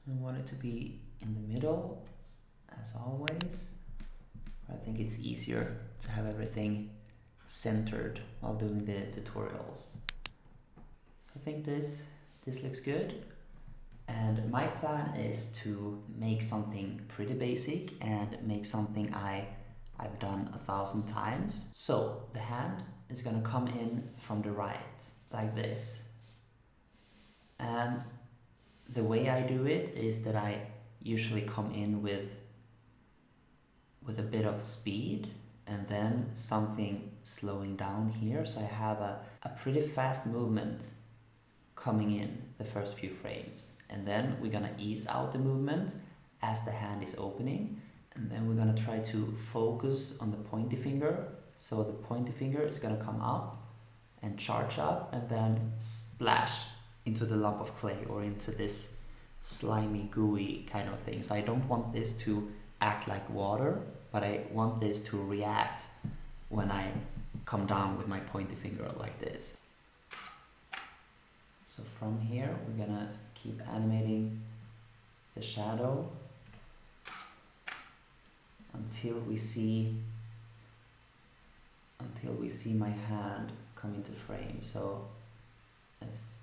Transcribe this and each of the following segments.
I want it to be in the middle, as always. I think it's easier to have everything centered while doing the tutorials. I think this looks good. And my plan is to make something pretty basic and make something I've done 1,000 times. So the hand is gonna come in from the right, like this. And the way I do it is that I usually come in with a bit of speed and then something slowing down here. So I have a pretty fast movement coming in the first few frames. And then we're gonna ease out the movement as the hand is opening. And then we're gonna try to focus on the pointy finger. So the pointy finger is gonna come up and charge up and then splash into the lump of clay or into this slimy, gooey kind of thing. So I don't want this to act like water, but I want this to react when I come down with my pointy finger like this. So from here, we're gonna keep animating the shadow until we see my hand come into frame. So it's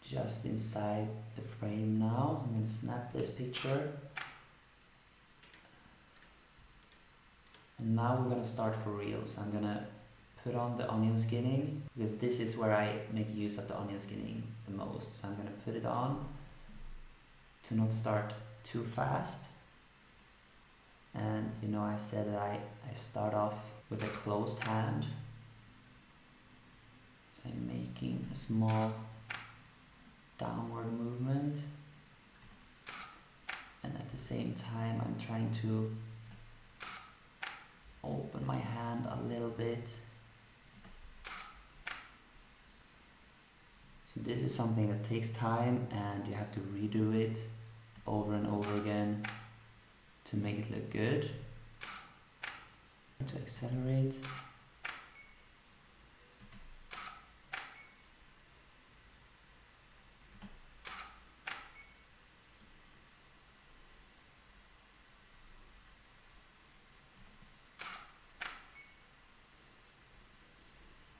just inside the frame now. So I'm gonna snap this picture. And now we're gonna start for real. So I'm gonna put on the onion skinning because this is where I make use of the onion skinning the most. So I'm gonna put it on to not start too fast. And you know, I said that I start off with a closed hand. So I'm making a small downward movement. And at the same time, I'm trying to open my hand a little bit. So this is something that takes time and you have to redo it over and over again to make it look good. To accelerate.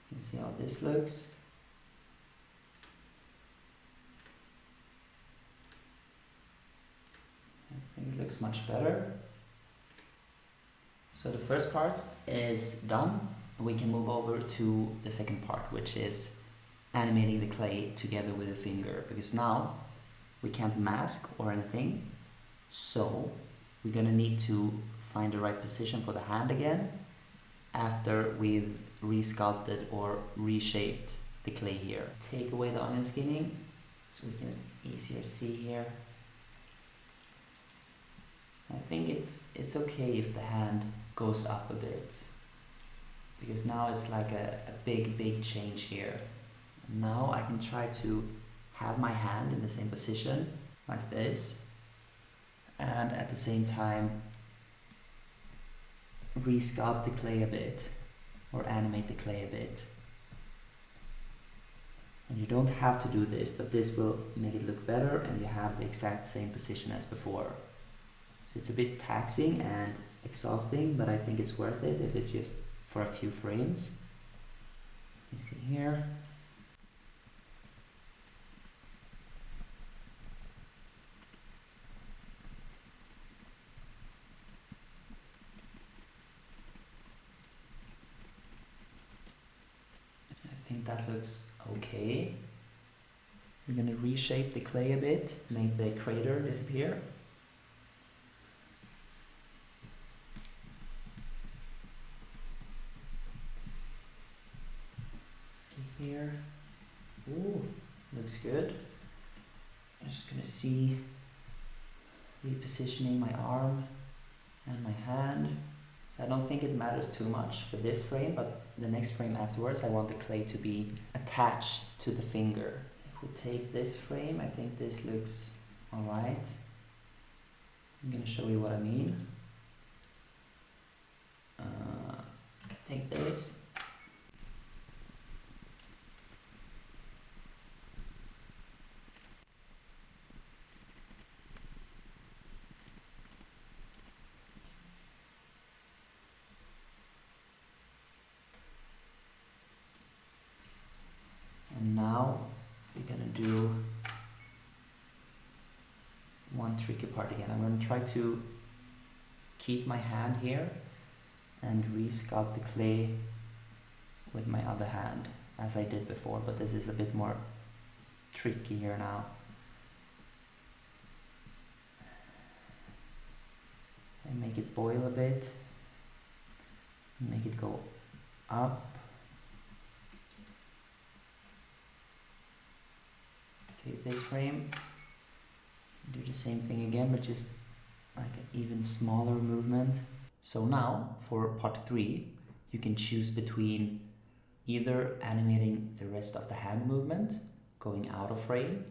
You can see how this looks. I think it looks much better. So the first part is done. We can move over to the second part, which is animating the clay together with the finger, because now we can't mask or anything. So we're gonna need to find the right position for the hand again after we've resculpted or reshaped the clay here. Take away the onion skinning so we can easier see here. I think it's okay if the hand goes up a bit, because now it's like a big change here. And now I can try to have my hand in the same position like this, and at the same time resculpt the clay a bit or animate the clay a bit. And you don't have to do this, but this will make it look better and you have the exact same position as before. So it's a bit taxing and exhausting, but I think it's worth it if it's just for a few frames. You see here. I think that looks okay. We're going to reshape the clay a bit, make the crater disappear. Here. Ooh, looks good. I'm just gonna see repositioning my arm and my hand. So I don't think it matters too much for this frame, but the next frame afterwards I want the clay to be attached to the finger. If we take this frame, I think this looks alright. I'm gonna show you what I mean. Take this. tricky part again. I'm going to try to keep my hand here and re-sculpt the clay with my other hand as I did before, but this is a bit more tricky here now. I make it boil a bit, make it go up. Take this frame, do the same thing again, but just like an even smaller movement. So now for part 3, you can choose between either animating the rest of the hand movement, going out of frame,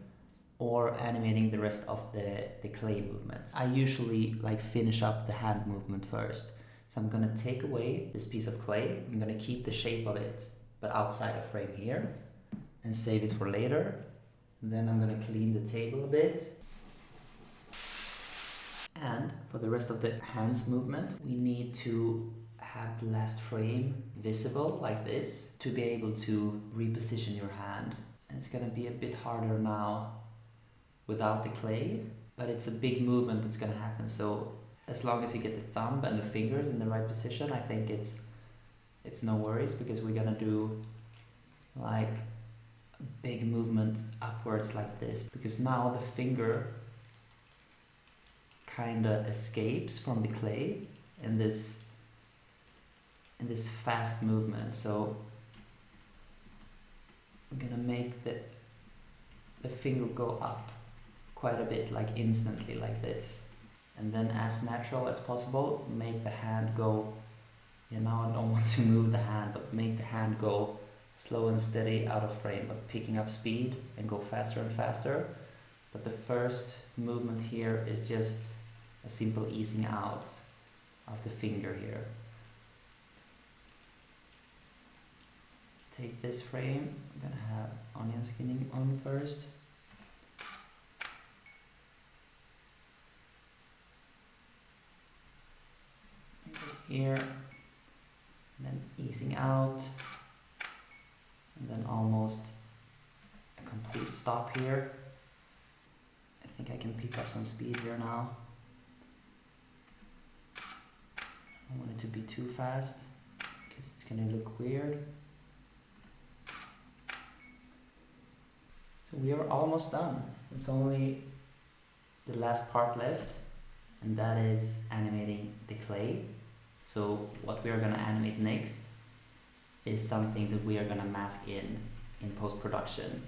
or animating the rest of the clay movements. I usually like finish up the hand movement first. So I'm gonna take away this piece of clay, I'm gonna keep the shape of it, but outside of frame here, and save it for later. And then I'm gonna clean the table a bit. And for the rest of the hands movement, we need to have the last frame visible like this to be able to reposition your hand. And it's gonna be a bit harder now without the clay, but it's a big movement that's gonna happen. So as long as you get the thumb and the fingers in the right position, I think it's no worries, because we're gonna do like a big movement upwards like this, because now the finger kinda escapes from the clay in this fast movement. So we're gonna make the finger go up quite a bit, like instantly like this. And then as natural as possible, make the hand go, now I don't want to move the hand, but make the hand go slow and steady out of frame, but picking up speed and go faster and faster. But the first movement here is just a simple easing out of the finger here. Take this frame, I'm gonna have onion skinning on first. Here, and then easing out, and then almost a complete stop here. I think I can pick up some speed here now. I don't want it to be too fast, because it's gonna look weird. So we are almost done. It's only the last part left, and that is animating the clay. So what we are gonna animate next is something that we are gonna mask in post-production.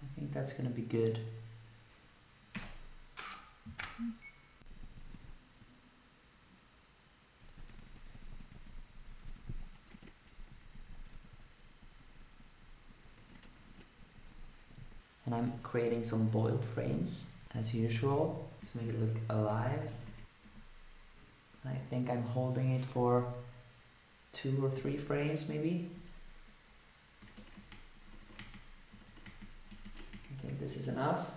I think that's gonna be good. And I'm creating some boiled frames as usual to make it look alive. And I think I'm holding it for 2 or 3 frames maybe. I think this is enough.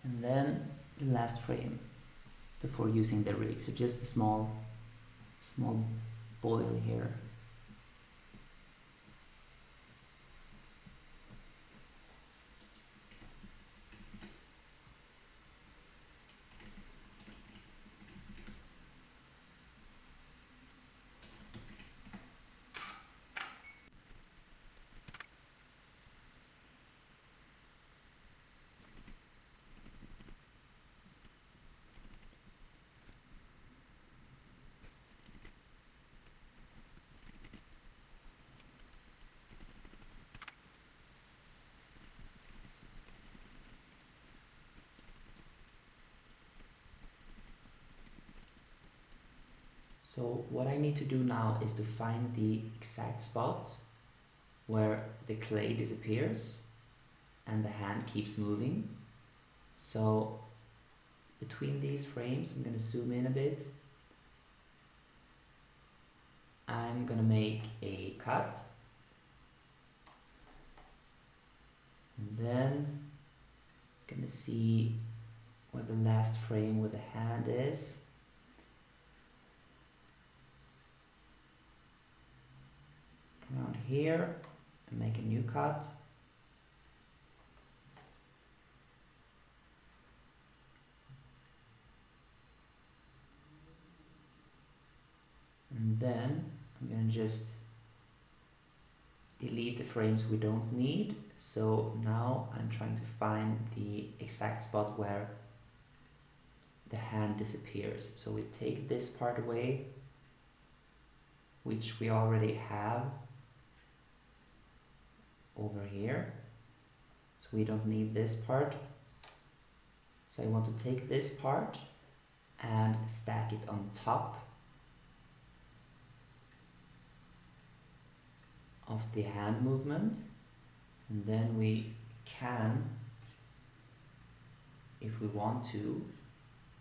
And then the last frame before using the rig. So just a small boil here. So what I need to do now is to find the exact spot where the clay disappears and the hand keeps moving. So between these frames, I'm going to zoom in a bit. I'm going to make a cut. then gonna see where the last frame with the hand is. Around here, and make a new cut. And then I'm gonna just delete the frames we don't need. So now I'm trying to find the exact spot where the hand disappears. So we take this part away, which we already have over here. So we don't need this part. So I want to take this part and stack it on top of the hand movement, and then we can, if we want to,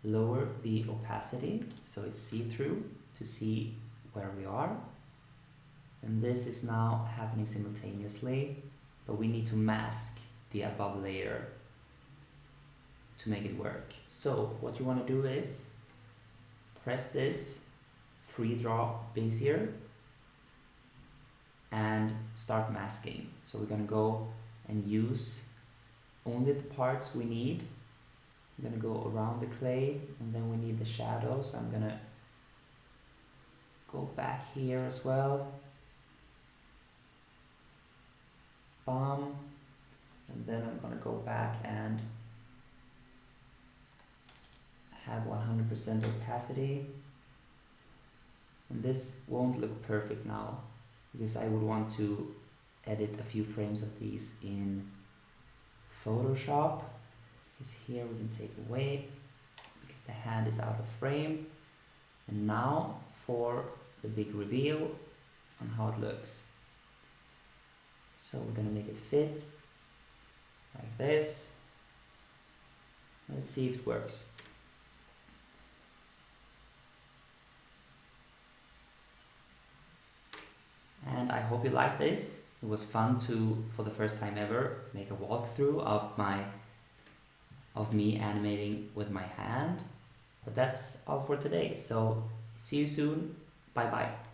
lower the opacity so it's see-through to see where we are. And this is now happening simultaneously, but we need to mask the above layer to make it work. So what you want to do is press this free draw Bezier and start masking. So we're gonna go and use only the parts we need. I'm gonna go around the clay, and then we need the shadow, so I'm gonna go back here as well. Bam. And then I'm gonna go back and have 100% opacity. And this won't look perfect now, because I would want to edit a few frames of these in Photoshop, because here we can take away because the hand is out of frame. And now for the big reveal on how it looks. So we're gonna make it fit like this. Let's see if it works. And I hope you like this. It was fun to, for the first time ever, make a walkthrough of me animating with my hand. But that's all for today. So see you soon. Bye bye.